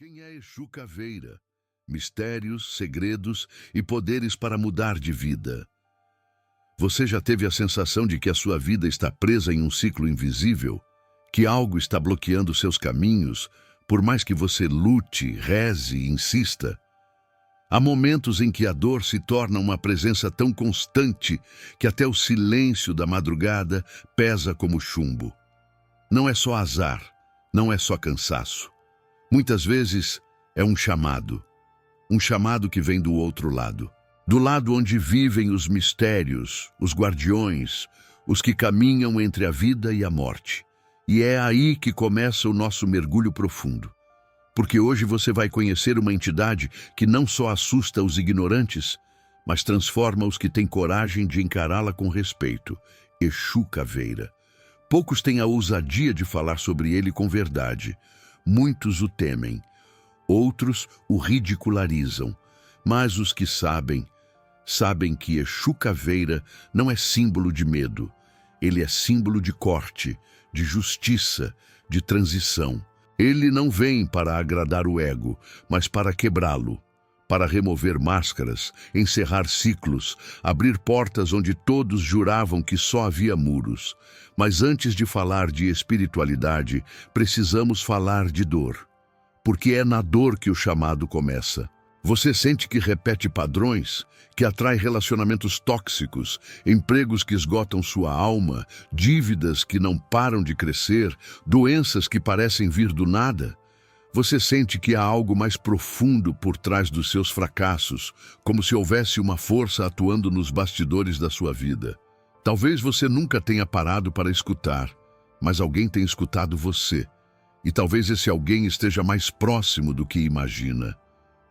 Quem é Exu Caveira? Mistérios, segredos e poderes para mudar de vida. Você já teve a sensação de que a sua vida está presa em um ciclo invisível? Que algo está bloqueando seus caminhos, por mais que você lute, reze e insista? Há momentos em que a dor se torna uma presença tão constante que até o silêncio da madrugada pesa como chumbo. Não é só azar, não é só cansaço. Muitas vezes é um chamado que vem do outro lado. Do lado onde vivem os mistérios, os guardiões, os que caminham entre a vida e a morte. E é aí que começa o nosso mergulho profundo. Porque hoje você vai conhecer uma entidade que não só assusta os ignorantes, mas transforma os que têm coragem de encará-la com respeito. Exu Caveira. Poucos têm a ousadia de falar sobre ele com verdade. Muitos o temem, outros o ridicularizam, mas os que sabem que Exu Caveira não é símbolo de medo. Ele é símbolo de corte, de justiça, de transição. Ele não vem para agradar o ego, mas para quebrá-lo, para remover máscaras, encerrar ciclos, abrir portas onde todos juravam que só havia muros. Mas antes de falar de espiritualidade, precisamos falar de dor. Porque é na dor que o chamado começa. Você sente que repete padrões, que atrai relacionamentos tóxicos, empregos que esgotam sua alma, dívidas que não param de crescer, doenças que parecem vir do nada? Você sente que há algo mais profundo por trás dos seus fracassos, como se houvesse uma força atuando nos bastidores da sua vida. Talvez você nunca tenha parado para escutar, mas alguém tem escutado você. E talvez esse alguém esteja mais próximo do que imagina.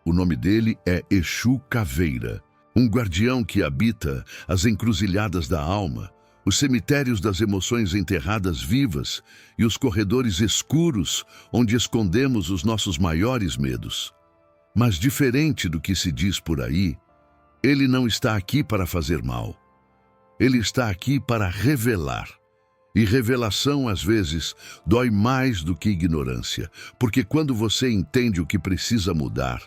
O nome dele é Exu Caveira, um guardião que habita as encruzilhadas da alma, os cemitérios das emoções enterradas vivas e os corredores escuros onde escondemos os nossos maiores medos. Mas diferente do que se diz por aí, ele não está aqui para fazer mal. Ele está aqui para revelar. E revelação, às vezes, dói mais do que ignorância, porque quando você entende o que precisa mudar,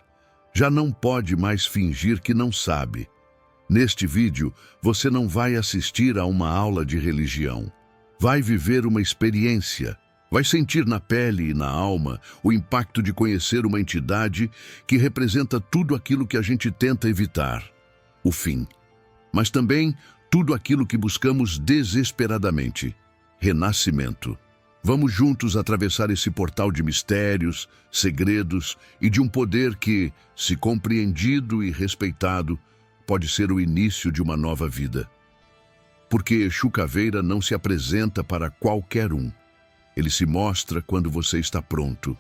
já não pode mais fingir que não sabe. Neste vídeo, você não vai assistir a uma aula de religião. Vai viver uma experiência. Vai sentir na pele e na alma o impacto de conhecer uma entidade que representa tudo aquilo que a gente tenta evitar. O fim. Mas também tudo aquilo que buscamos desesperadamente. Renascimento. Vamos juntos atravessar esse portal de mistérios, segredos e de um poder que, se compreendido e respeitado, pode ser o início de uma nova vida. Porque Exu Caveira não se apresenta para qualquer um. Ele se mostra quando você está pronto.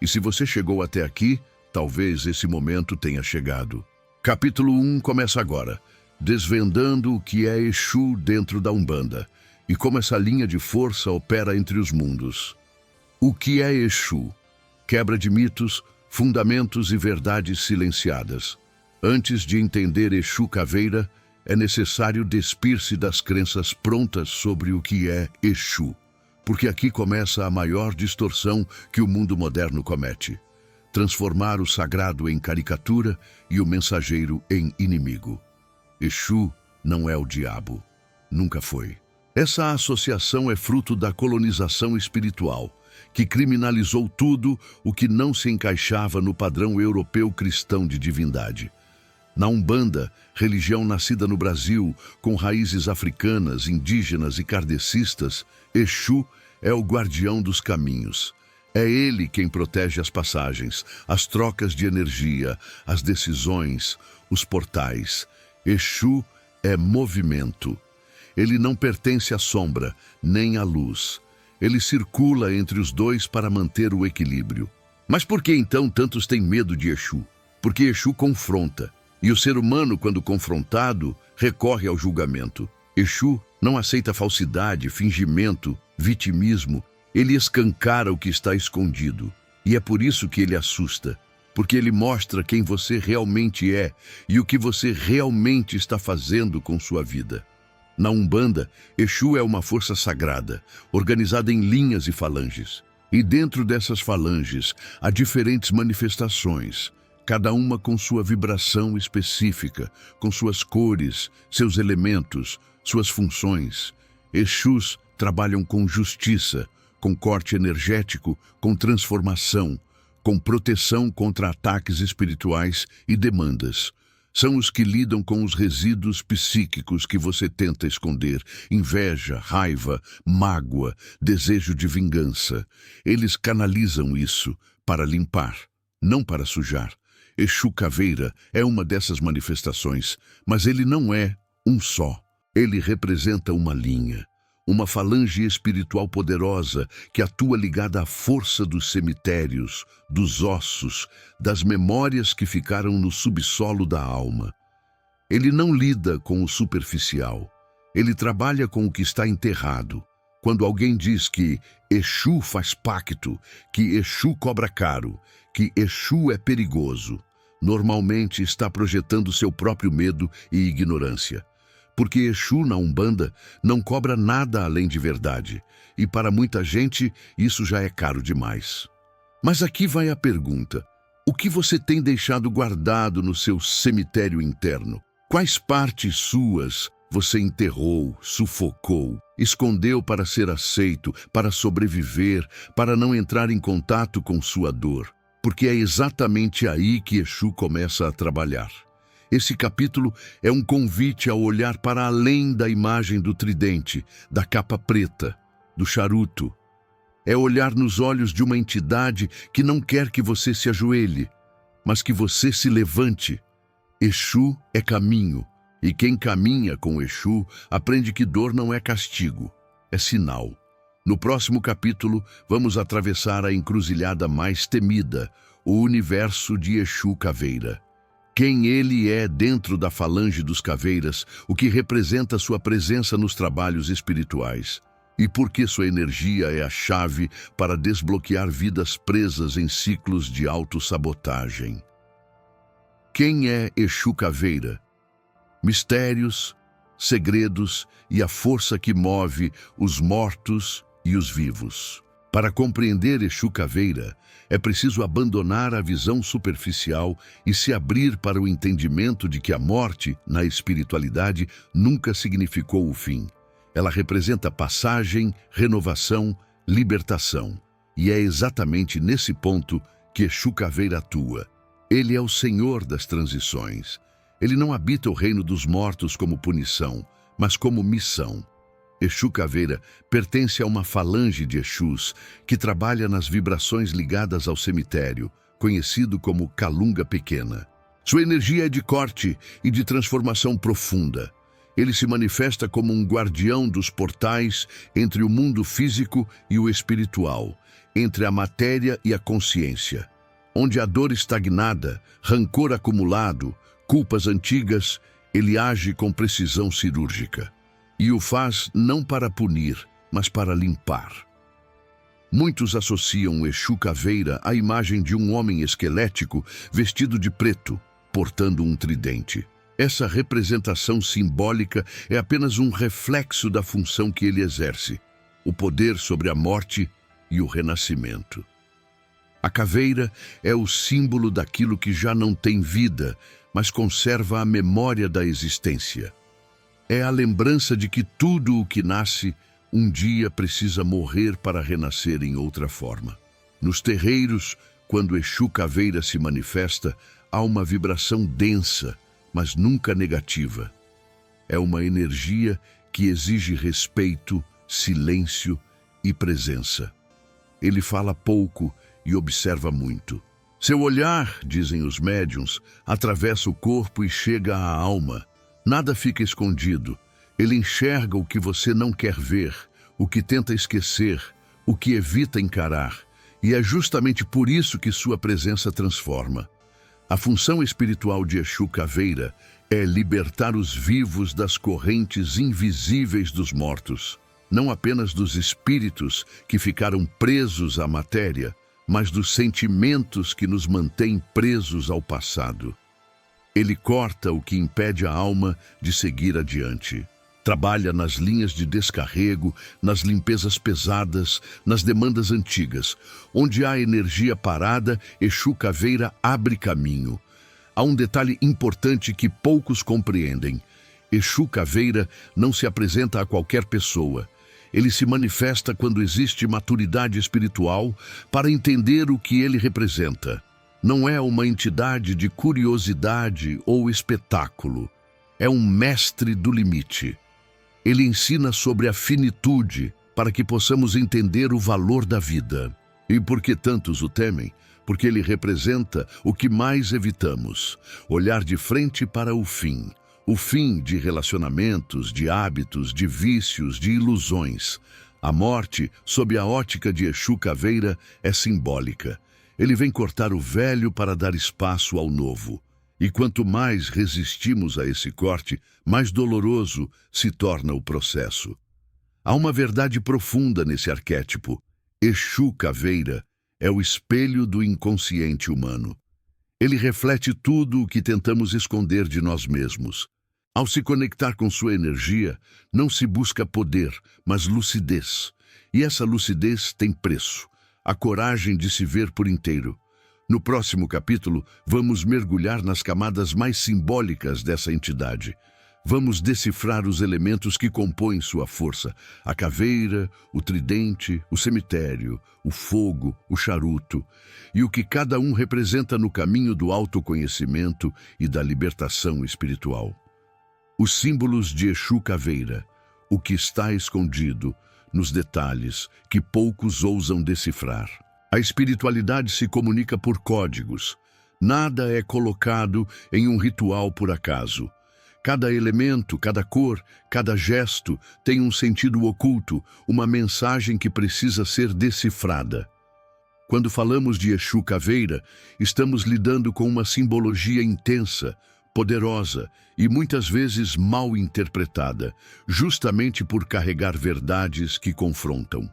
E se você chegou até aqui, talvez esse momento tenha chegado. Capítulo 1 começa agora, desvendando o que é Exu dentro da Umbanda e como essa linha de força opera entre os mundos. O que é Exu? Quebra de mitos, fundamentos e verdades silenciadas. Antes de entender Exu Caveira, é necessário despir-se das crenças prontas sobre o que é Exu, porque aqui começa a maior distorção que o mundo moderno comete: transformar o sagrado em caricatura e o mensageiro em inimigo. Exu não é o diabo. Nunca foi. Essa associação é fruto da colonização espiritual, que criminalizou tudo o que não se encaixava no padrão europeu cristão de divindade. Na Umbanda, religião nascida no Brasil, com raízes africanas, indígenas e kardecistas, Exu é o guardião dos caminhos. É ele quem protege as passagens, as trocas de energia, as decisões, os portais. Exu é movimento. Ele não pertence à sombra, nem à luz. Ele circula entre os dois para manter o equilíbrio. Mas por que então tantos têm medo de Exu? Porque Exu confronta. E o ser humano, quando confrontado, recorre ao julgamento. Exu não aceita falsidade, fingimento, vitimismo. Ele escancara o que está escondido. E é por isso que ele assusta. Porque ele mostra quem você realmente é e o que você realmente está fazendo com sua vida. Na Umbanda, Exu é uma força sagrada, organizada em linhas e falanges. E dentro dessas falanges há diferentes manifestações, cada uma com sua vibração específica, com suas cores, seus elementos, suas funções. Exus trabalham com justiça, com corte energético, com transformação, com proteção contra ataques espirituais e demandas. São os que lidam com os resíduos psíquicos que você tenta esconder: inveja, raiva, mágoa, desejo de vingança. Eles canalizam isso para limpar, não para sujar. Exu Caveira é uma dessas manifestações, mas ele não é um só. Ele representa uma linha, uma falange espiritual poderosa que atua ligada à força dos cemitérios, dos ossos, das memórias que ficaram no subsolo da alma. Ele não lida com o superficial. Ele trabalha com o que está enterrado. Quando alguém diz que Exu faz pacto, que Exu cobra caro, que Exu é perigoso, normalmente está projetando seu próprio medo e ignorância. Porque Exu na Umbanda não cobra nada além de verdade, e para muita gente isso já é caro demais. Mas aqui vai a pergunta: o que você tem deixado guardado no seu cemitério interno? Quais partes suas você enterrou, sufocou, escondeu para ser aceito, para sobreviver, para não entrar em contato com sua dor? Porque é exatamente aí que Exu começa a trabalhar. Esse capítulo é um convite a olhar para além da imagem do tridente, da capa preta, do charuto. É olhar nos olhos de uma entidade que não quer que você se ajoelhe, mas que você se levante. Exu é caminho, e quem caminha com Exu aprende que dor não é castigo, é sinal. No próximo capítulo, vamos atravessar a encruzilhada mais temida, o universo de Exu Caveira. Quem ele é dentro da falange dos caveiras, o que representa sua presença nos trabalhos espirituais, e por que sua energia é a chave para desbloquear vidas presas em ciclos de autossabotagem. Quem é Exu Caveira? Mistérios, segredos e a força que move os mortos e os vivos. Para compreender Exu Caveira, é preciso abandonar a visão superficial e se abrir para o entendimento de que a morte, na espiritualidade, nunca significou o fim. Ela representa passagem, renovação, libertação. E é exatamente nesse ponto que Exu Caveira atua. Ele é o Senhor das transições. Ele não habita o reino dos mortos como punição, mas como missão. Exu Caveira pertence a uma falange de Exus que trabalha nas vibrações ligadas ao cemitério, conhecido como Calunga Pequena. Sua energia é de corte e de transformação profunda. Ele se manifesta como um guardião dos portais entre o mundo físico e o espiritual, entre a matéria e a consciência. Onde há dor estagnada, rancor acumulado, culpas antigas, ele age com precisão cirúrgica. E o faz não para punir, mas para limpar. Muitos associam Exu Caveira à imagem de um homem esquelético vestido de preto, portando um tridente. Essa representação simbólica é apenas um reflexo da função que ele exerce, o poder sobre a morte e o renascimento. A caveira é o símbolo daquilo que já não tem vida, mas conserva a memória da existência. É a lembrança de que tudo o que nasce, um dia precisa morrer para renascer em outra forma. Nos terreiros, quando Exu Caveira se manifesta, há uma vibração densa, mas nunca negativa. É uma energia que exige respeito, silêncio e presença. Ele fala pouco e observa muito. Seu olhar, dizem os médiuns, atravessa o corpo e chega à alma. Nada fica escondido. Ele enxerga o que você não quer ver, o que tenta esquecer, o que evita encarar. E é justamente por isso que sua presença transforma. A função espiritual de Exu Caveira é libertar os vivos das correntes invisíveis dos mortos, não apenas dos espíritos que ficaram presos à matéria, mas dos sentimentos que nos mantêm presos ao passado. Ele corta o que impede a alma de seguir adiante, Trabalha nas linhas de descarrego, nas limpezas pesadas, nas demandas antigas. Onde há energia parada, Exu Caveira abre caminho. Há um detalhe importante que poucos compreendem. Exu Caveira não se apresenta a qualquer pessoa. Ele se manifesta quando existe maturidade espiritual para entender o que ele representa. Não é uma entidade de curiosidade ou espetáculo. É um mestre do limite. Ele ensina sobre a finitude para que possamos entender o valor da vida. E por que tantos o temem? Porque ele representa o que mais evitamos: olhar de frente para o fim. O fim de relacionamentos, de hábitos, de vícios, de ilusões. A morte, sob a ótica de Exu Caveira, é simbólica. Ele vem cortar o velho para dar espaço ao novo. E quanto mais resistimos a esse corte, mais doloroso se torna o processo. Há uma verdade profunda nesse arquétipo. Exu Caveira é o espelho do inconsciente humano. Ele reflete tudo o que tentamos esconder de nós mesmos. Ao se conectar com sua energia, não se busca poder, mas lucidez. E essa lucidez tem preço: a coragem de se ver por inteiro. No próximo capítulo, vamos mergulhar nas camadas mais simbólicas dessa entidade. Vamos decifrar os elementos que compõem sua força: a caveira, o tridente, o cemitério, o fogo, o charuto, e o que cada um representa no caminho do autoconhecimento e da libertação espiritual. Os símbolos de Exu Caveira, o que está escondido nos detalhes que poucos ousam decifrar. A espiritualidade se comunica por códigos. Nada é colocado em um ritual por acaso. Cada elemento, cada cor, cada gesto tem um sentido oculto, uma mensagem que precisa ser decifrada. Quando falamos de Exu Caveira, estamos lidando com uma simbologia intensa, poderosa e muitas vezes mal interpretada, justamente por carregar verdades que confrontam.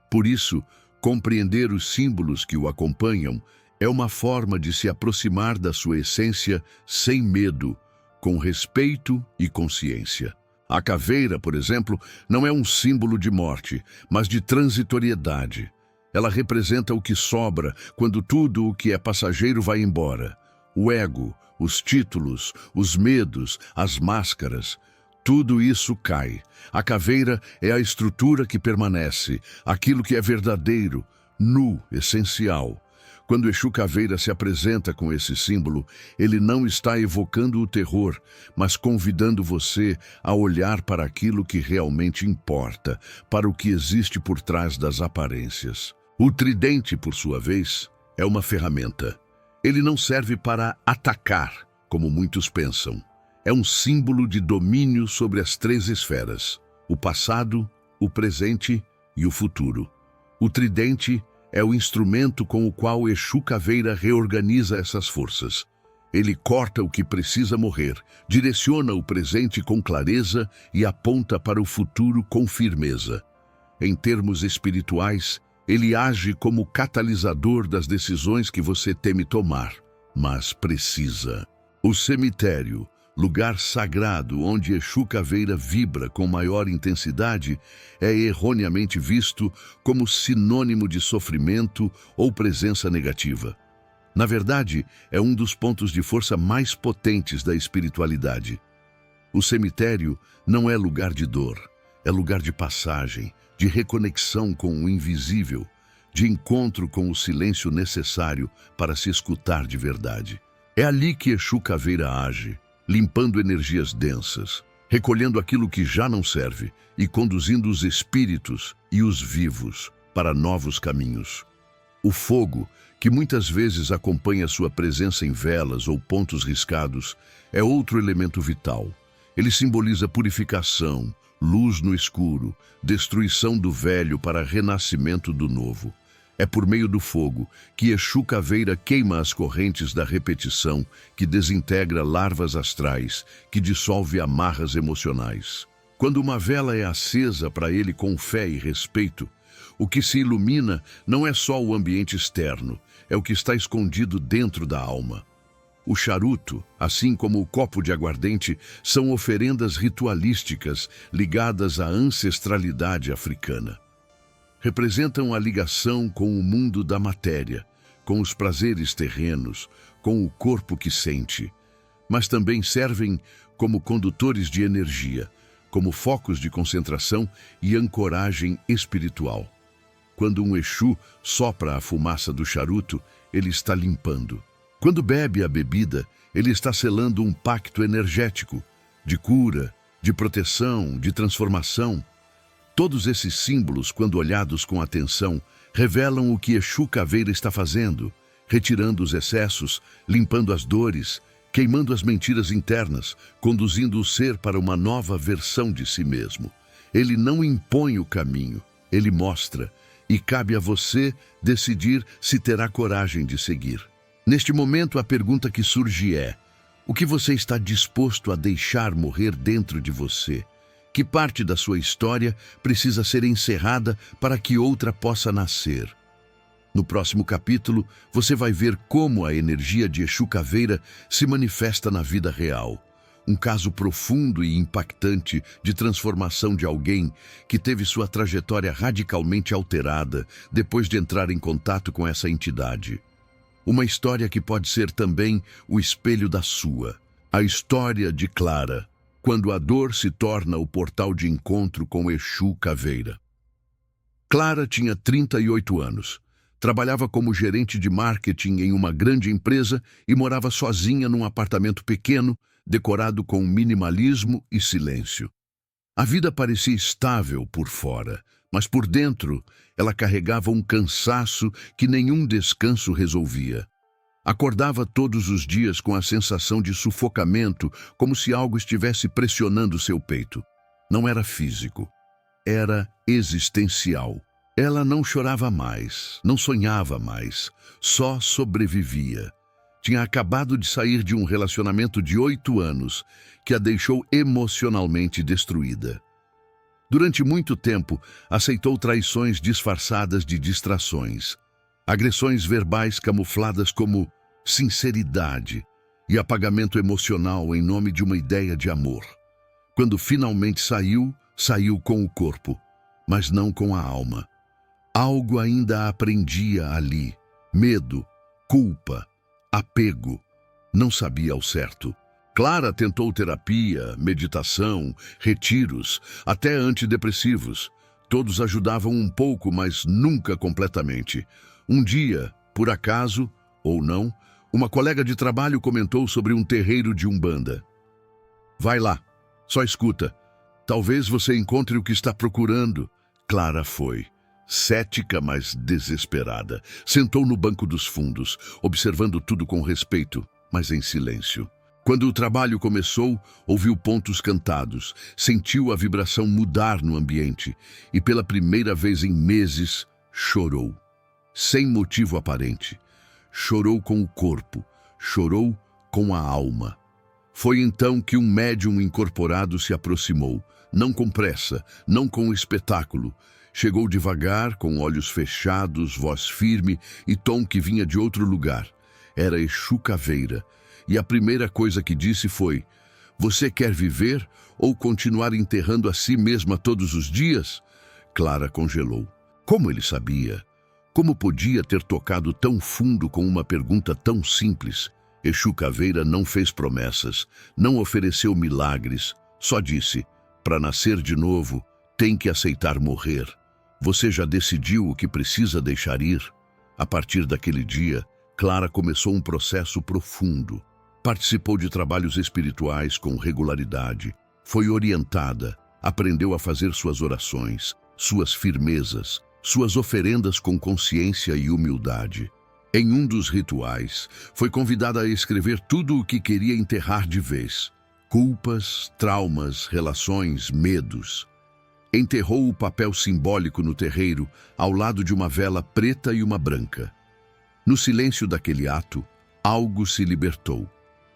Por isso, compreender os símbolos que o acompanham é uma forma de se aproximar da sua essência sem medo, com respeito e consciência. A caveira, por exemplo, não é um símbolo de morte, mas de transitoriedade. Ela representa o que sobra quando tudo o que é passageiro vai embora. O ego, os títulos, os medos, as máscaras, tudo isso cai. A caveira é a estrutura que permanece, aquilo que é verdadeiro, nu, essencial. Quando Exu Caveira se apresenta com esse símbolo, ele não está evocando o terror, mas convidando você a olhar para aquilo que realmente importa, para o que existe por trás das aparências. O tridente, por sua vez, é uma ferramenta. Ele não serve para atacar, como muitos pensam. É um símbolo de domínio sobre as três esferas: o passado, o presente e o futuro. O tridente é o instrumento com o qual Exu Caveira reorganiza essas forças. Ele corta o que precisa morrer, direciona o presente com clareza e aponta para o futuro com firmeza. Em termos espirituais, ele age como catalisador das decisões que você teme tomar, mas precisa. O cemitério, lugar sagrado onde Exu Caveira vibra com maior intensidade, é erroneamente visto como sinônimo de sofrimento ou presença negativa. Na verdade, é um dos pontos de força mais potentes da espiritualidade. O cemitério não é lugar de dor, é lugar de passagem, de reconexão com o invisível, de encontro com o silêncio necessário para se escutar de verdade. É ali que Exu Caveira age, limpando energias densas, recolhendo aquilo que já não serve e conduzindo os espíritos e os vivos para novos caminhos. O fogo, que muitas vezes acompanha sua presença em velas ou pontos riscados, é outro elemento vital. Ele simboliza purificação, luz no escuro, destruição do velho para renascimento do novo. É por meio do fogo que Exu Caveira queima as correntes da repetição, que desintegra larvas astrais, que dissolve amarras emocionais. Quando uma vela é acesa para ele com fé e respeito, o que se ilumina não é só o ambiente externo, é o que está escondido dentro da alma. O charuto, assim como o copo de aguardente, são oferendas ritualísticas ligadas à ancestralidade africana. Representam a ligação com o mundo da matéria, com os prazeres terrenos, com o corpo que sente, mas também servem como condutores de energia, como focos de concentração e ancoragem espiritual. Quando um Exu sopra a fumaça do charuto, ele está limpando. Quando bebe a bebida, ele está selando um pacto energético, de cura, de proteção, de transformação. Todos esses símbolos, quando olhados com atenção, revelam o que Exu Caveira está fazendo, retirando os excessos, limpando as dores, queimando as mentiras internas, conduzindo o ser para uma nova versão de si mesmo. Ele não impõe o caminho, ele mostra, e cabe a você decidir se terá coragem de seguir. Neste momento, a pergunta que surge é: o que você está disposto a deixar morrer dentro de você? Que parte da sua história precisa ser encerrada para que outra possa nascer? No próximo capítulo, você vai ver como a energia de Exu Caveira se manifesta na vida real. Um caso profundo e impactante de transformação de alguém que teve sua trajetória radicalmente alterada depois de entrar em contato com essa entidade. Uma história que pode ser também o espelho da sua. A história de Clara, quando a dor se torna o portal de encontro com Exu Caveira. Clara tinha 38 anos. Trabalhava como gerente de marketing em uma grande empresa e morava sozinha num apartamento pequeno, decorado com minimalismo e silêncio. A vida parecia estável por fora, mas por dentro ela carregava um cansaço que nenhum descanso resolvia. Acordava todos os dias com a sensação de sufocamento, como se algo estivesse pressionando seu peito. Não era físico, era existencial. Ela não chorava mais, não sonhava mais, só sobrevivia. Tinha acabado de sair de um relacionamento de 8 anos que a deixou emocionalmente destruída. Durante muito tempo, aceitou traições disfarçadas de distrações, agressões verbais camufladas como sinceridade e apagamento emocional em nome de uma ideia de amor. Quando finalmente saiu, saiu com o corpo, mas não com a alma. Algo ainda a aprendia ali: medo, culpa, apego. Não sabia ao certo. Clara tentou terapia, meditação, retiros, até antidepressivos. Todos ajudavam um pouco, mas nunca completamente. Um dia, por acaso, ou não, uma colega de trabalho comentou sobre um terreiro de Umbanda. Vai lá, só escuta. Talvez você encontre o que está procurando. Clara foi. Cética, mas desesperada. Sentou no banco dos fundos, observando tudo com respeito, mas em silêncio. Quando o trabalho começou, ouviu pontos cantados, sentiu a vibração mudar no ambiente e, pela primeira vez em meses, chorou. Sem motivo aparente. Chorou com o corpo, chorou com a alma. Foi então que um médium incorporado se aproximou, não com pressa, não com espetáculo. Chegou devagar, com olhos fechados, voz firme e tom que vinha de outro lugar. Era Exu Caveira. E a primeira coisa que disse foi: você quer viver ou continuar enterrando a si mesma todos os dias? Clara congelou. Como ele sabia? Como podia ter tocado tão fundo com uma pergunta tão simples? Exu Caveira não fez promessas, não ofereceu milagres, só disse: para nascer de novo, tem que aceitar morrer. Você já decidiu o que precisa deixar ir? A partir daquele dia, Clara começou um processo profundo. Participou de trabalhos espirituais com regularidade, foi orientada, aprendeu a fazer suas orações, suas firmezas, suas oferendas com consciência e humildade. Em um dos rituais, foi convidada a escrever tudo o que queria enterrar de vez: culpas, traumas, relações, medos. Enterrou o papel simbólico no terreiro, ao lado de uma vela preta e uma branca. No silêncio daquele ato, algo se libertou.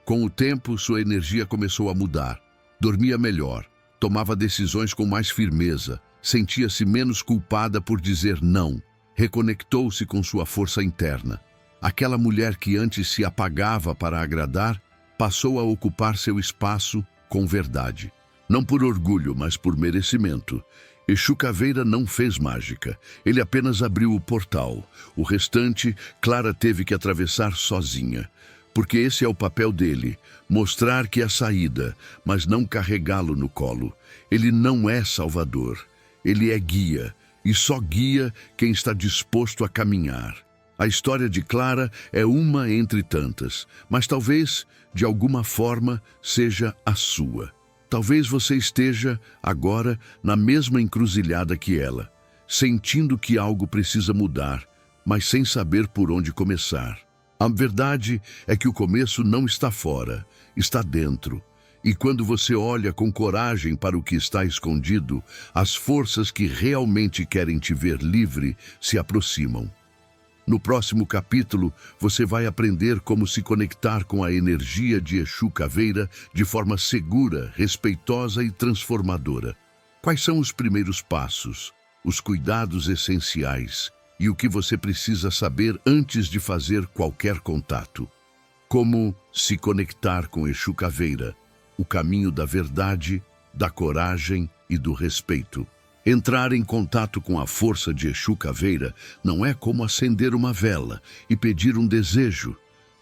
Com o tempo, sua energia começou a mudar. Dormia melhor, tomava decisões com mais firmeza, sentia-se menos culpada por dizer não. Reconectou-se com sua força interna. Aquela mulher que antes se apagava para agradar, passou a ocupar seu espaço com verdade. Não por orgulho, mas por merecimento. Exu Caveira não fez mágica, ele apenas abriu o portal. O restante, Clara teve que atravessar sozinha. Porque esse é o papel dele, mostrar que é saída, mas não carregá-lo no colo. Ele não é salvador, ele é guia, e só guia quem está disposto a caminhar. A história de Clara é uma entre tantas, mas talvez, de alguma forma, seja a sua. Talvez você esteja, agora, na mesma encruzilhada que ela, sentindo que algo precisa mudar, mas sem saber por onde começar. A verdade é que o começo não está fora, está dentro. E quando você olha com coragem para o que está escondido, as forças que realmente querem te ver livre se aproximam. No próximo capítulo, você vai aprender como se conectar com a energia de Exu Caveira de forma segura, respeitosa e transformadora. Quais são os primeiros passos, os cuidados essenciais e o que você precisa saber antes de fazer qualquer contato? Como se conectar com Exu Caveira, o caminho da verdade, da coragem e do respeito. Entrar em contato com a força de Exu Caveira não é como acender uma vela e pedir um desejo.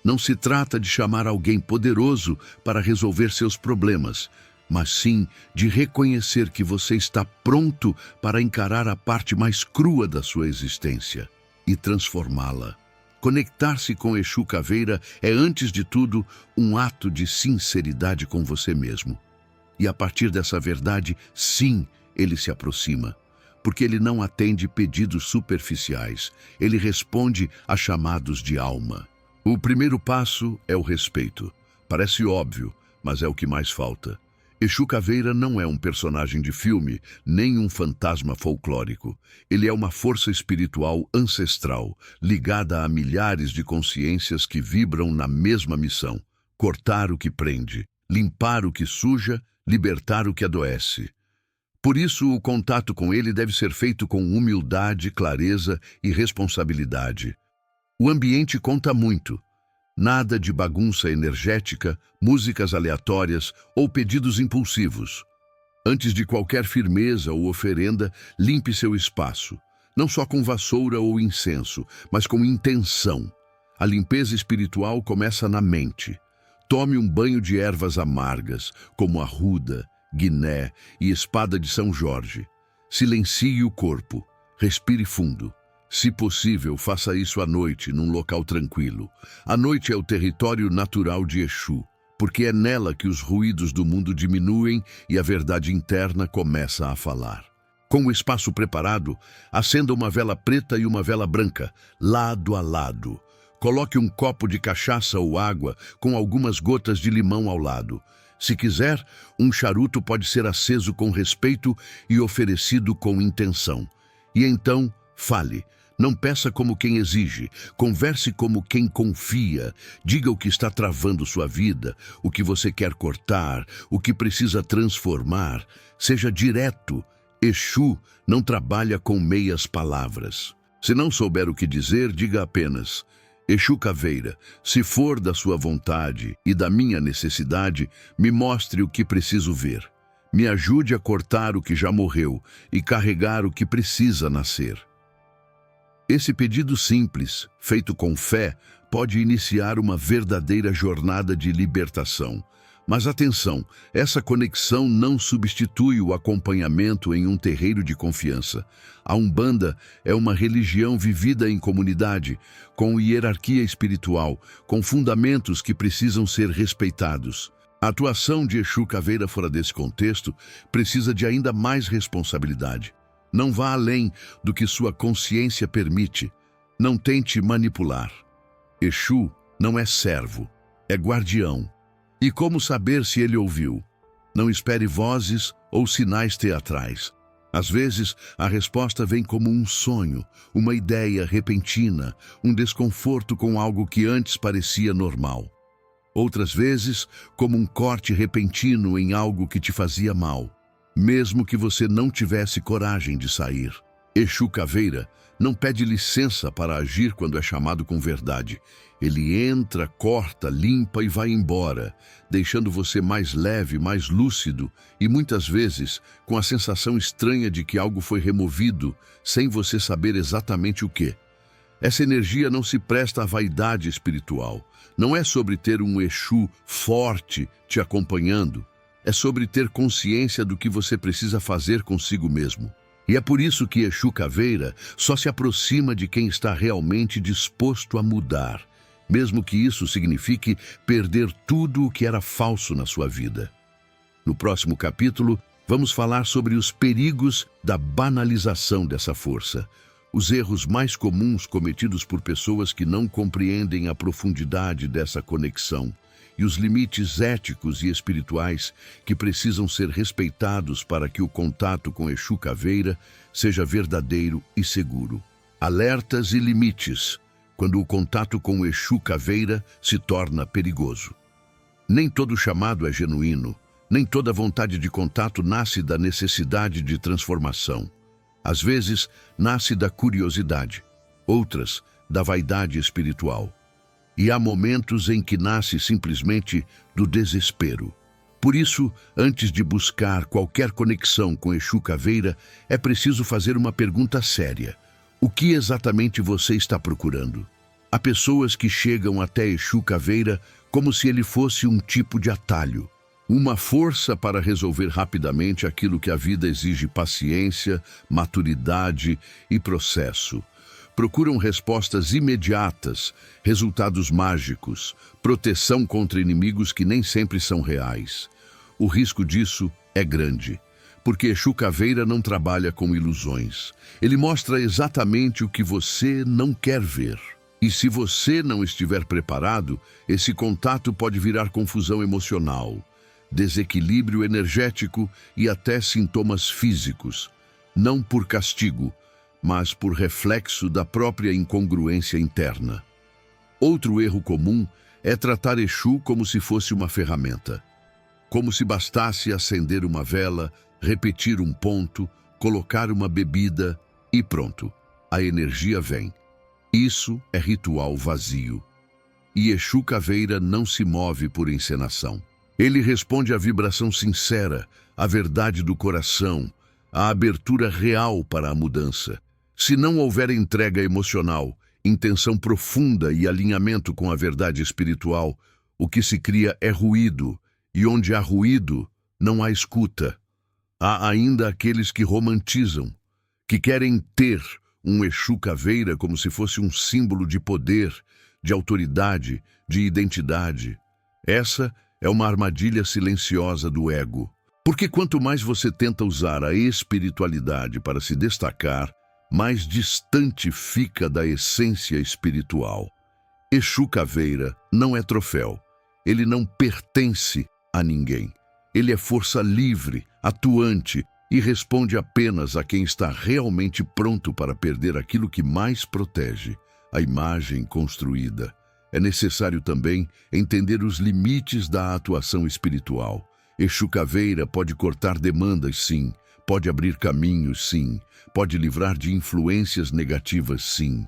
Não se trata de chamar alguém poderoso para resolver seus problemas, mas sim de reconhecer que você está pronto para encarar a parte mais crua da sua existência e transformá-la. Conectar-se com Exu Caveira é, antes de tudo, um ato de sinceridade com você mesmo. E a partir dessa verdade, sim, ele se aproxima, porque ele não atende pedidos superficiais, ele responde a chamados de alma. O primeiro passo é o respeito. Parece óbvio, mas é o que mais falta. Exu Caveira não é um personagem de filme, nem um fantasma folclórico. Ele é uma força espiritual ancestral, ligada a milhares de consciências que vibram na mesma missão: cortar o que prende, limpar o que suja, libertar o que adoece. Por isso, o contato com ele deve ser feito com humildade, clareza e responsabilidade. O ambiente conta muito. Nada de bagunça energética, músicas aleatórias ou pedidos impulsivos. Antes de qualquer firmeza ou oferenda, limpe seu espaço. Não só com vassoura ou incenso, mas com intenção. A limpeza espiritual começa na mente. Tome um banho de ervas amargas, como arruda, guiné e espada de São Jorge. Silencie o corpo. Respire fundo. Se possível, faça isso à noite, num local tranquilo. A noite é o território natural de Exu, porque é nela que os ruídos do mundo diminuem e a verdade interna começa a falar. Com o espaço preparado, acenda uma vela preta e uma vela branca, lado a lado. Coloque um copo de cachaça ou água com algumas gotas de limão ao lado. Se quiser, um charuto pode ser aceso com respeito e oferecido com intenção. E então, fale. Não peça como quem exige, converse como quem confia. Diga o que está travando sua vida, o que você quer cortar, o que precisa transformar. Seja direto. Exu não trabalha com meias palavras. Se não souber o que dizer, diga apenas: Exu Caveira, se for da sua vontade e da minha necessidade, me mostre o que preciso ver. Me ajude a cortar o que já morreu e carregar o que precisa nascer. Esse pedido simples, feito com fé, pode iniciar uma verdadeira jornada de libertação. Mas atenção, essa conexão não substitui o acompanhamento em um terreiro de confiança. A Umbanda é uma religião vivida em comunidade, com hierarquia espiritual, com fundamentos que precisam ser respeitados. A atuação de Exu Caveira fora desse contexto precisa de ainda mais responsabilidade. Não vá além do que sua consciência permite. Não tente manipular. Exu não é servo, é guardião. E como saber se ele ouviu? Não espere vozes ou sinais teatrais. Às vezes, a resposta vem como um sonho, uma ideia repentina, um desconforto com algo que antes parecia normal. Outras vezes, como um corte repentino em algo que te fazia mal, mesmo que você não tivesse coragem de sair. Exu Caveira não pede licença para agir quando é chamado com verdade. Ele entra, corta, limpa e vai embora, deixando você mais leve, mais lúcido e muitas vezes com a sensação estranha de que algo foi removido sem você saber exatamente o que. Essa energia não se presta à vaidade espiritual. Não é sobre ter um Exu forte te acompanhando. É sobre ter consciência do que você precisa fazer consigo mesmo. E é por isso que Exu Caveira só se aproxima de quem está realmente disposto a mudar, mesmo que isso signifique perder tudo o que era falso na sua vida. No próximo capítulo, vamos falar sobre os perigos da banalização dessa força, os erros mais comuns cometidos por pessoas que não compreendem a profundidade dessa conexão e os limites éticos e espirituais que precisam ser respeitados para que o contato com Exu Caveira seja verdadeiro e seguro. Alertas e limites quando o contato com o Exu Caveira se torna perigoso. Nem todo chamado é genuíno, nem toda vontade de contato nasce da necessidade de transformação. Às vezes, nasce da curiosidade, outras, da vaidade espiritual. E há momentos em que nasce simplesmente do desespero. Por isso, antes de buscar qualquer conexão com Exu Caveira, é preciso fazer uma pergunta séria. O que exatamente você está procurando? Há pessoas que chegam até Exu Caveira como se ele fosse um tipo de atalho, uma força para resolver rapidamente aquilo que a vida exige paciência, maturidade e processo. Procuram respostas imediatas, resultados mágicos, proteção contra inimigos que nem sempre são reais. O risco disso é grande, porque Exu Caveira não trabalha com ilusões. Ele mostra exatamente o que você não quer ver. E se você não estiver preparado, esse contato pode virar confusão emocional, desequilíbrio energético e até sintomas físicos, não por castigo, mas por reflexo da própria incongruência interna. Outro erro comum é tratar Exu como se fosse uma ferramenta. Como se bastasse acender uma vela, repetir um ponto, colocar uma bebida e pronto, a energia vem. Isso é ritual vazio. E Exu Caveira não se move por encenação. Ele responde à vibração sincera, à verdade do coração, à abertura real para a mudança. Se não houver entrega emocional, intenção profunda e alinhamento com a verdade espiritual, o que se cria é ruído, e onde há ruído, não há escuta. Há ainda aqueles que romantizam, que querem ter um Exu Caveira como se fosse um símbolo de poder, de autoridade, de identidade. Essa é uma armadilha silenciosa do ego. Porque quanto mais você tenta usar a espiritualidade para se destacar, mais distante fica da essência espiritual. Exu Caveira não é troféu. Ele não pertence a ninguém. Ele é força livre, atuante e responde apenas a quem está realmente pronto para perder aquilo que mais protege, a imagem construída. É necessário também entender os limites da atuação espiritual. Exu Caveira pode cortar demandas, sim. Pode abrir caminhos, sim. Pode livrar de influências negativas, sim.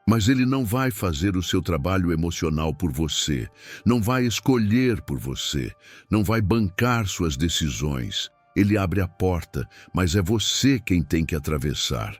Mas ele não vai fazer o seu trabalho emocional por você. Não vai escolher por você. Não vai bancar suas decisões. Ele abre a porta, mas é você quem tem que atravessar.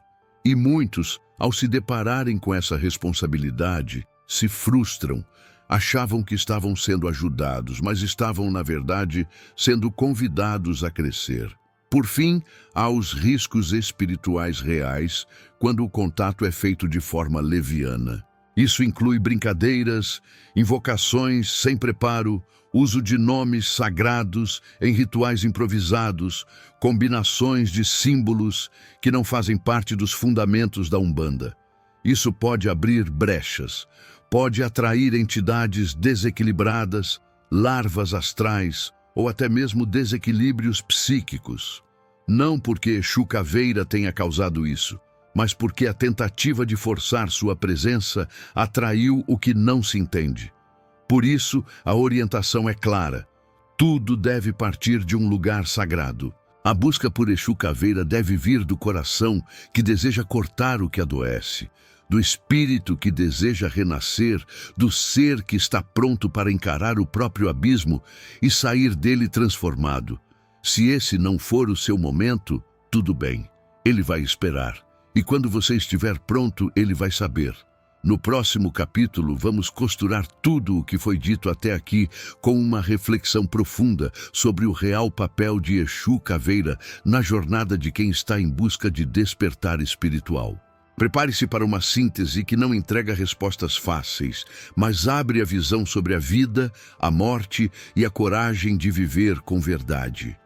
E muitos, ao se depararem com essa responsabilidade, se frustram. Achavam que estavam sendo ajudados, mas estavam, na verdade, sendo convidados a crescer. Por fim, há os riscos espirituais reais quando o contato é feito de forma leviana. Isso inclui brincadeiras, invocações sem preparo, uso de nomes sagrados em rituais improvisados, combinações de símbolos que não fazem parte dos fundamentos da Umbanda. Isso pode abrir brechas, pode atrair entidades desequilibradas, larvas astrais, ou até mesmo desequilíbrios psíquicos. Não porque Exu Caveira tenha causado isso, mas porque a tentativa de forçar sua presença atraiu o que não se entende. Por isso, a orientação é clara. Tudo deve partir de um lugar sagrado. A busca por Exu Caveira deve vir do coração que deseja cortar o que adoece, do espírito que deseja renascer, do ser que está pronto para encarar o próprio abismo e sair dele transformado. Se esse não for o seu momento, tudo bem, ele vai esperar. E quando você estiver pronto, ele vai saber. No próximo capítulo, vamos costurar tudo o que foi dito até aqui com uma reflexão profunda sobre o real papel de Exu Caveira na jornada de quem está em busca de despertar espiritual. Prepare-se para uma síntese que não entrega respostas fáceis, mas abre a visão sobre a vida, a morte e a coragem de viver com verdade.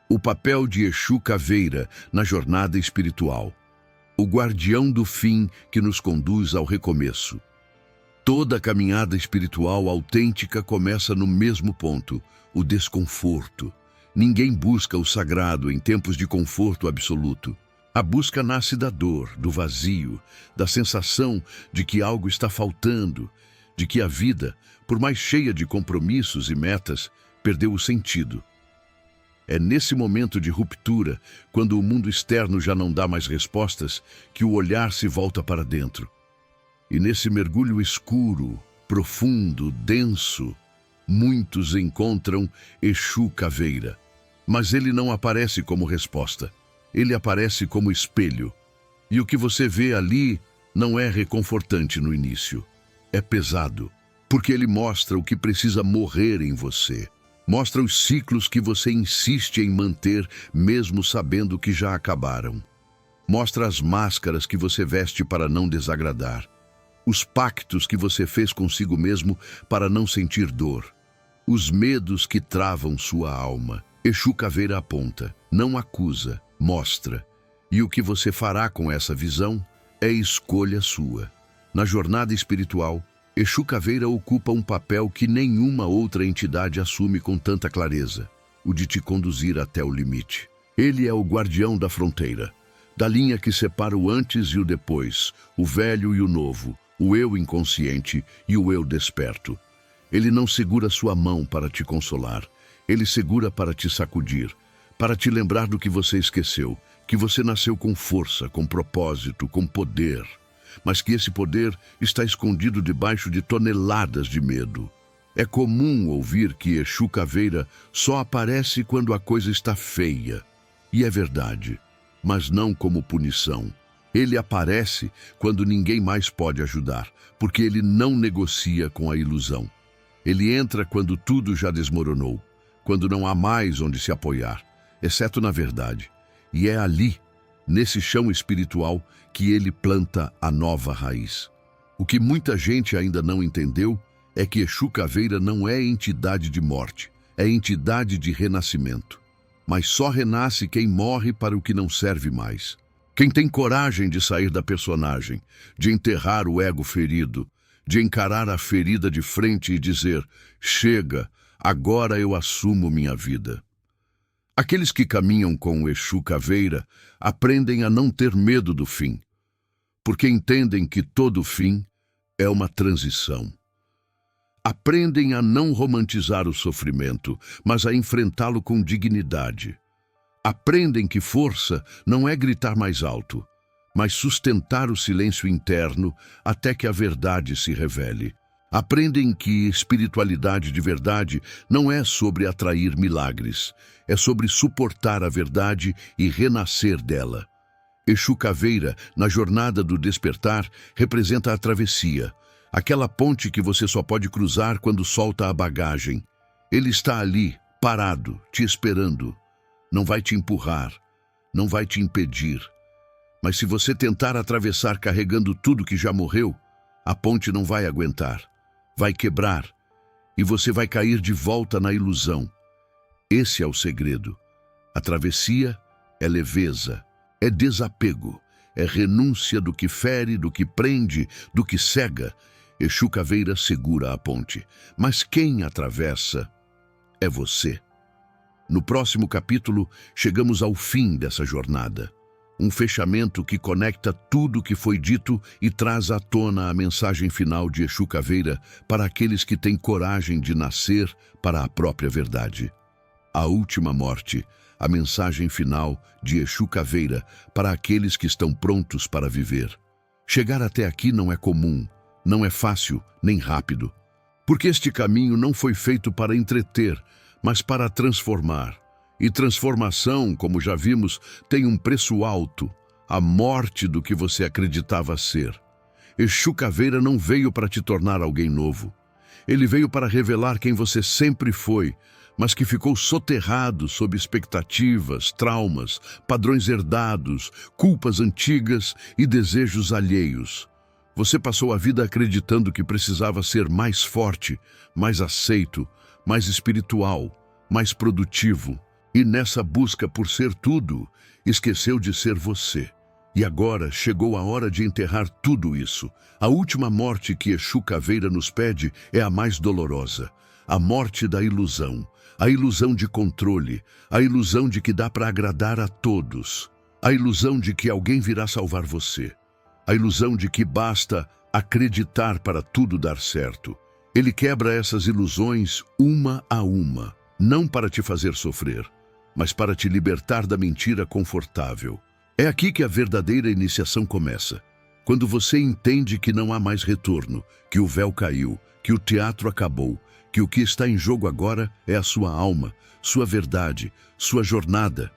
O papel de Exu Caveira na jornada espiritual. O guardião do fim que nos conduz ao recomeço. Toda caminhada espiritual autêntica começa no mesmo ponto, o desconforto. Ninguém busca o sagrado em tempos de conforto absoluto. A busca nasce da dor, do vazio, da sensação de que algo está faltando, de que a vida, por mais cheia de compromissos e metas, perdeu o sentido. É nesse momento de ruptura, quando o mundo externo já não dá mais respostas, que o olhar se volta para dentro. E nesse mergulho escuro, profundo, denso, muitos encontram Exu Caveira. Mas ele não aparece como resposta. Ele aparece como espelho. E o que você vê ali não é reconfortante no início. É pesado, porque ele mostra o que precisa morrer em você. Mostra os ciclos que você insiste em manter, mesmo sabendo que já acabaram. Mostra as máscaras que você veste para não desagradar. Os pactos que você fez consigo mesmo para não sentir dor. Os medos que travam sua alma. Exu Caveira aponta, não acusa, mostra. E o que você fará com essa visão é escolha sua. Na jornada espiritual, Exu Caveira ocupa um papel que nenhuma outra entidade assume com tanta clareza, o de te conduzir até o limite. Ele é o guardião da fronteira, da linha que separa o antes e o depois, o velho e o novo, o eu inconsciente e o eu desperto. Ele não segura sua mão para te consolar, ele segura para te sacudir, para te lembrar do que você esqueceu, que você nasceu com força, com propósito, com poder, mas que esse poder está escondido debaixo de toneladas de medo. É comum ouvir que Exu Caveira só aparece quando a coisa está feia. E é verdade, mas não como punição. Ele aparece quando ninguém mais pode ajudar, porque ele não negocia com a ilusão. Ele entra quando tudo já desmoronou, quando não há mais onde se apoiar, exceto na verdade. E é ali, nesse chão espiritual, que ele planta a nova raiz. O que muita gente ainda não entendeu é que Exu Caveira não é entidade de morte, é entidade de renascimento. Mas só renasce quem morre para o que não serve mais. Quem tem coragem de sair da personagem, de enterrar o ego ferido, de encarar a ferida de frente e dizer, chega, agora eu assumo minha vida. Aqueles que caminham com o Exu Caveira aprendem a não ter medo do fim, porque entendem que todo fim é uma transição. Aprendem a não romantizar o sofrimento, mas a enfrentá-lo com dignidade. Aprendem que força não é gritar mais alto, mas sustentar o silêncio interno até que a verdade se revele. Aprendem que espiritualidade de verdade não é sobre atrair milagres, é sobre suportar a verdade e renascer dela. Exu Caveira, na jornada do despertar, representa a travessia, aquela ponte que você só pode cruzar quando solta a bagagem. Ele está ali, parado, te esperando. Não vai te empurrar, não vai te impedir. Mas se você tentar atravessar carregando tudo que já morreu, a ponte não vai aguentar. Vai quebrar e você vai cair de volta na ilusão. Esse é o segredo. A travessia é leveza, é desapego, é renúncia do que fere, do que prende, do que cega. Exu Caveira segura a ponte, mas quem atravessa é você. No próximo capítulo, chegamos ao fim dessa jornada. Um fechamento que conecta tudo o que foi dito e traz à tona a mensagem final de Exu Caveira para aqueles que têm coragem de nascer para a própria verdade. A última morte, a mensagem final de Exu Caveira para aqueles que estão prontos para viver. Chegar até aqui não é comum, não é fácil nem rápido, porque este caminho não foi feito para entreter, mas para transformar. E transformação, como já vimos, tem um preço alto, a morte do que você acreditava ser. Exu Caveira não veio para te tornar alguém novo. Ele veio para revelar quem você sempre foi, mas que ficou soterrado sob expectativas, traumas, padrões herdados, culpas antigas e desejos alheios. Você passou a vida acreditando que precisava ser mais forte, mais aceito, mais espiritual, mais produtivo. E nessa busca por ser tudo, esqueceu de ser você. E agora chegou a hora de enterrar tudo isso. A última morte que Exu Caveira nos pede é a mais dolorosa. A morte da ilusão. A ilusão de controle. A ilusão de que dá para agradar a todos. A ilusão de que alguém virá salvar você. A ilusão de que basta acreditar para tudo dar certo. Ele quebra essas ilusões uma a uma. Não para te fazer sofrer, mas para te libertar da mentira confortável. É aqui que a verdadeira iniciação começa. Quando você entende que não há mais retorno, que o véu caiu, que o teatro acabou, que o que está em jogo agora é a sua alma, sua verdade, sua jornada.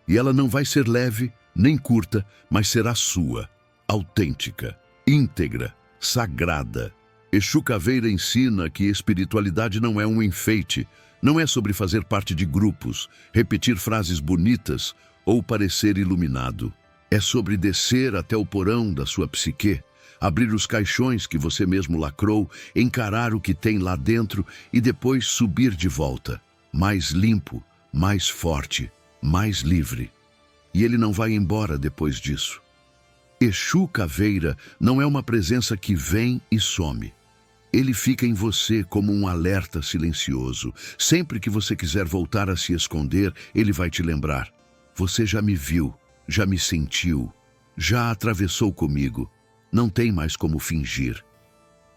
E ela não vai ser leve, nem curta, mas será sua, autêntica, íntegra, sagrada. Exu Caveira ensina que espiritualidade não é um enfeite, não é sobre fazer parte de grupos, repetir frases bonitas ou parecer iluminado. É sobre descer até o porão da sua psique, abrir os caixões que você mesmo lacrou, encarar o que tem lá dentro e depois subir de volta, mais limpo, mais forte, mais livre. E ele não vai embora depois disso. Exu Caveira não é uma presença que vem e some. Ele fica em você como um alerta silencioso. Sempre que você quiser voltar a se esconder, ele vai te lembrar. Você já me viu, já me sentiu, já atravessou comigo. Não tem mais como fingir.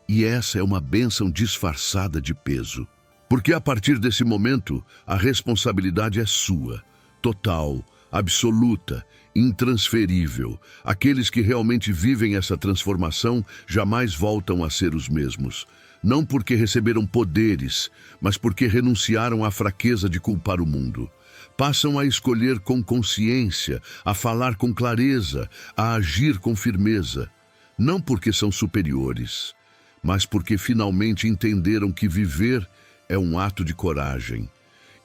E essa é uma bênção disfarçada de peso. Porque a partir desse momento, a responsabilidade é sua, total, absoluta, intransferível. Aqueles que realmente vivem essa transformação jamais voltam a ser os mesmos. Não porque receberam poderes, mas porque renunciaram à fraqueza de culpar o mundo. Passam a escolher com consciência, a falar com clareza, a agir com firmeza. Não porque são superiores, mas porque finalmente entenderam que viver é um ato de coragem.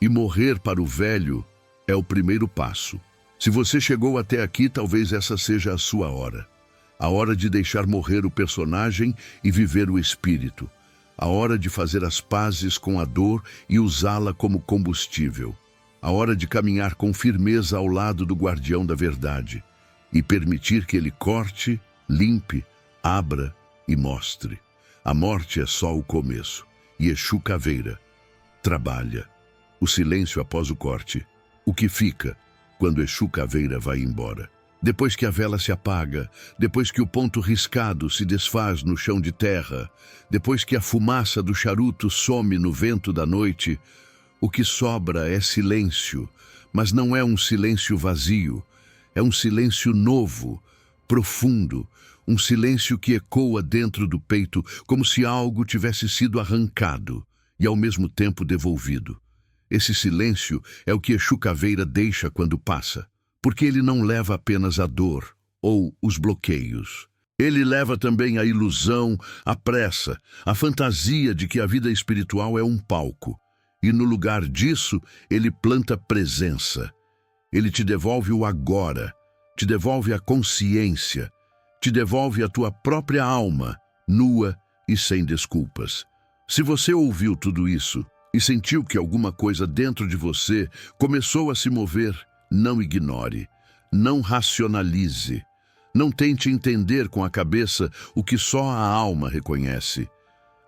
E morrer para o velho é o primeiro passo. Se você chegou até aqui, talvez essa seja a sua hora. A hora de deixar morrer o personagem e viver o espírito. A hora de fazer as pazes com a dor e usá-la como combustível. A hora de caminhar com firmeza ao lado do guardião da verdade e permitir que ele corte, limpe, abra e mostre. A morte é só o começo. E Exu Caveira trabalha. O silêncio após o corte. O que fica quando Exu Caveira vai embora. Depois que a vela se apaga, depois que o ponto riscado se desfaz no chão de terra, depois que a fumaça do charuto some no vento da noite, o que sobra é silêncio, mas não é um silêncio vazio, é um silêncio novo, profundo, um silêncio que ecoa dentro do peito como se algo tivesse sido arrancado e ao mesmo tempo devolvido. Esse silêncio é o que Exu Caveira deixa quando passa, porque ele não leva apenas a dor ou os bloqueios. Ele leva também a ilusão, a pressa, a fantasia de que a vida espiritual é um palco. E no lugar disso, ele planta presença. Ele te devolve o agora, te devolve a consciência, te devolve a tua própria alma, nua e sem desculpas. Se você ouviu tudo isso e sentiu que alguma coisa dentro de você começou a se mover, não ignore, não racionalize, não tente entender com a cabeça o que só a alma reconhece.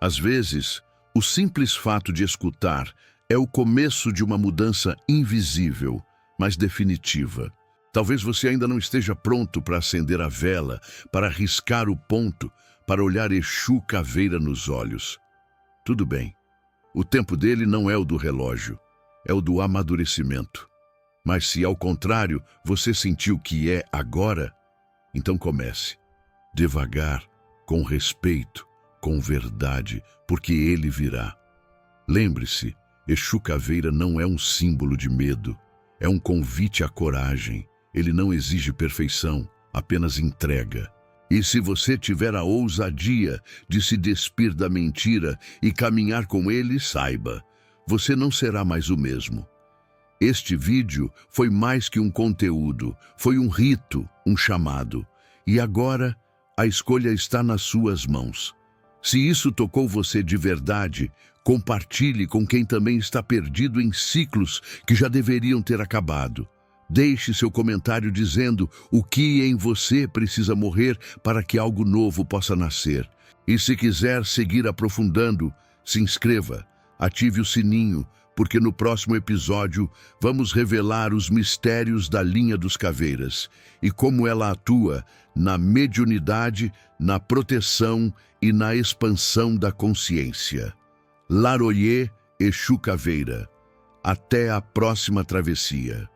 Às vezes, o simples fato de escutar é o começo de uma mudança invisível, mas definitiva. Talvez você ainda não esteja pronto para acender a vela, para riscar o ponto, para olhar Exu Caveira nos olhos. Tudo bem. O tempo dele não é o do relógio, é o do amadurecimento. Mas se ao contrário você sentiu que é agora, então comece. Devagar, com respeito, com verdade, porque ele virá. Lembre-se, Exu Caveira não é um símbolo de medo, é um convite à coragem. Ele não exige perfeição, apenas entrega. E se você tiver a ousadia de se despir da mentira e caminhar com ele, saiba, você não será mais o mesmo. Este vídeo foi mais que um conteúdo, foi um rito, um chamado. E agora, a escolha está nas suas mãos. Se isso tocou você de verdade, compartilhe com quem também está perdido em ciclos que já deveriam ter acabado. Deixe seu comentário dizendo o que em você precisa morrer para que algo novo possa nascer. E se quiser seguir aprofundando, se inscreva, ative o sininho, porque no próximo episódio vamos revelar os mistérios da linha dos Caveiras e como ela atua na mediunidade, na proteção e na expansão da consciência. Laroye Exu Caveira. Até a próxima travessia.